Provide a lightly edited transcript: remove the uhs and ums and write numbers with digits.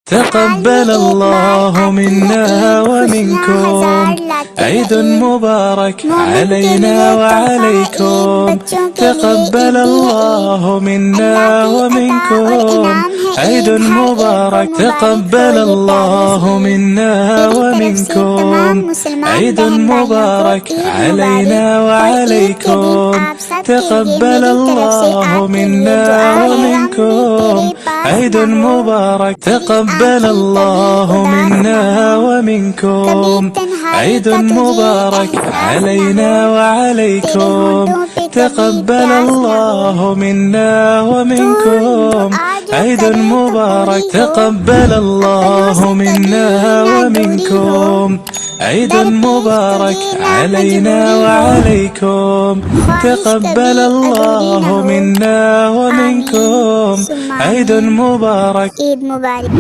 تقبل الله منا ومنكم عيد مبارك علينا وعليكم. تقبل الله منا ومنكم عيد مبارك. تقبل الله منا ومنكم عيد مبارك علينا وعليكم. تقبل الله منا ومنكم عيد مبارك. تقبل الله منا ومنكم عيد مبارك علينا وعليكم. تقبل الله منا ومنكم عيد مبارك. تقبل الله منا ومنكم عيد مبارك علينا وعليكم. تقبل الله منا ومنكم عيد مبارك. عيد مبارك.